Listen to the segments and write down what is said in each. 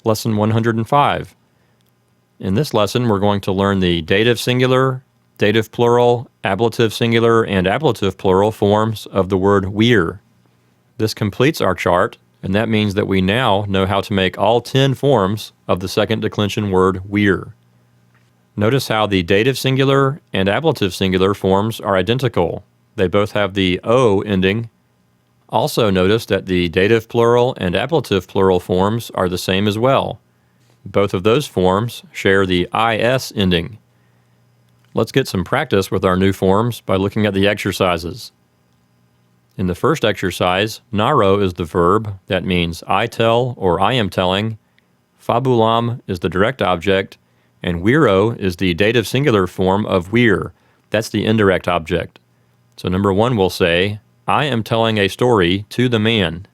Lesson 105. In this lesson, we're going to learn the dative singular, dative plural, ablative singular, and ablative plural forms of the word we're. This completes our chart, and that means that we now know how to make all 10 forms of the second declension word we're. Notice how the dative singular and ablative singular forms are identical. They both have the O ending. Also notice that the dative plural and ablative plural forms are the same as well. Both of those forms share the IS ending. Let's get some practice with our new forms by looking at the exercises. In the first exercise, naro is the verb. That means I tell or I am telling. Fabulam is the direct object. And weiro is the dative singular form of we're. That's the indirect object. So number 1 will say, I am telling a story to the man.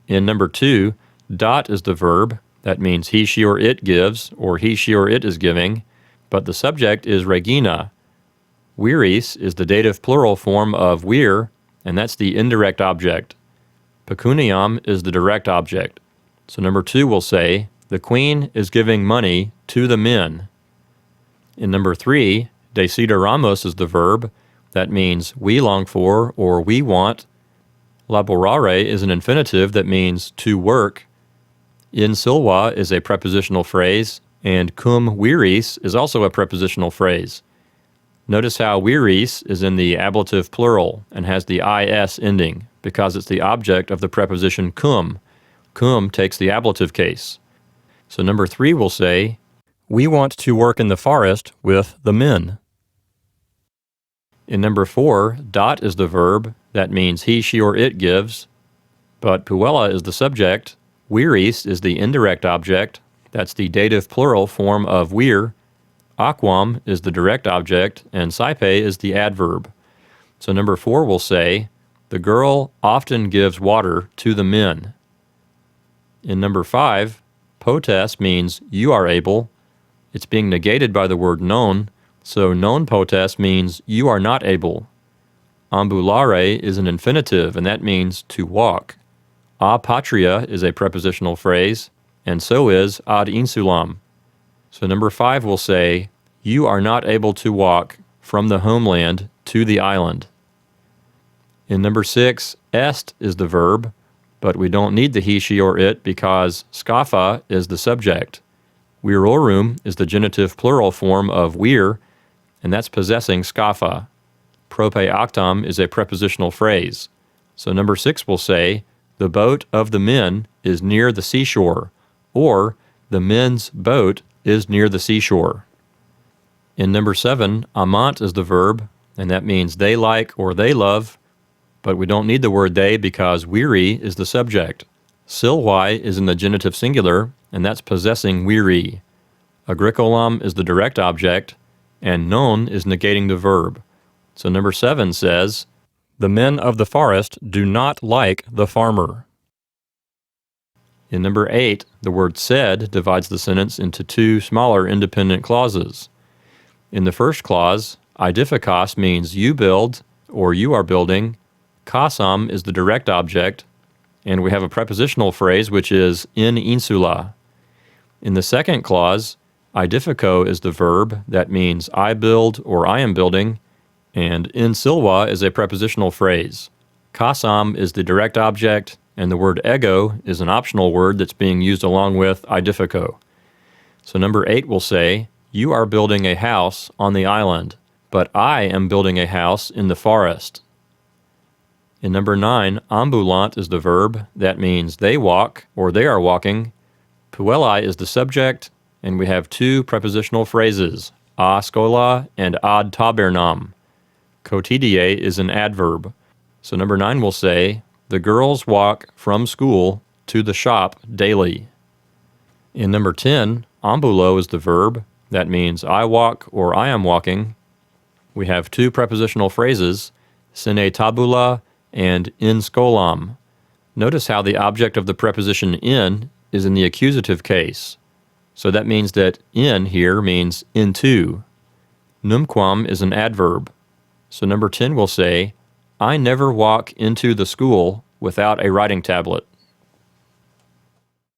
In number 2, dot is the verb. That means he, she, or it gives, or he, she, or it is giving, but the subject is Regina. Weeris is the dative plural form of we're, and that's the indirect object. Pecuniam is the direct object. So number 2 will say, the queen is giving money to the men. In number 3, desideramos is the verb. That means we long for or we want. Laborare is an infinitive that means to work. In silva is a prepositional phrase, and cum viris is also a prepositional phrase. Notice how viris is in the ablative plural and has the is ending because it's the object of the preposition cum. Cum takes the ablative case. So number 3 will say, we want to work in the forest with the men. In number 4, dot is the verb. That means he, she, or it gives. But puella is the subject. Viris is the indirect object. That's the dative plural form of we're. Aquam is the direct object, and saipe is the adverb. So number 4 will say, the girl often gives water to the men. In number 5, potes means you are able. It's being negated by the word non, so non potes means you are not able. Ambulare is an infinitive, and that means to walk. A patria is a prepositional phrase, and so is ad insulam. So number 5 will say, you are not able to walk from the homeland to the island. In number 6, est is the verb, but we don't need the he, she, or it because scapha is the subject. Virorum is the genitive plural form of we're, and that's possessing scapha. Prope actam is a prepositional phrase. So number 6 will say, the boat of the men is near the seashore, or the men's boat is near the seashore. In number 7, amant is the verb, and that means they like or they love, but we don't need the word they because weary is the subject. Silwai is in the genitive singular, and that's possessing weary. Agricolam is the direct object, and non is negating the verb. So number 7 says, the men of the forest do not like the farmer. In number 8, the word said divides the sentence into 2 smaller independent clauses. In the first clause, eidifikos means you build or you are building. Kasam is the direct object, and we have a prepositional phrase which is in insula. In the second clause, eidifiko is the verb. That means I build or I am building. And in silva is a prepositional phrase. Kasam is the direct object, and the word ego is an optional word that's being used along with eidifico. So number 8 will say, you are building a house on the island, but I am building a house in the forest. In number 9, ambulant is the verb. That means they walk or they are walking. Puelli is the subject, and we have 2 prepositional phrases, a scola and ad tabernam. Cotidie is an adverb. So number 9 will say, the girls walk from school to the shop daily. In number 10, ambulo is the verb. That means I walk or I am walking. We have 2 prepositional phrases, sine tabula and in scolam. Notice how the object of the preposition in is in the accusative case. So that means that in here means into. Numquam is an adverb. So number 10 will say, I never walk into the school without a writing tablet.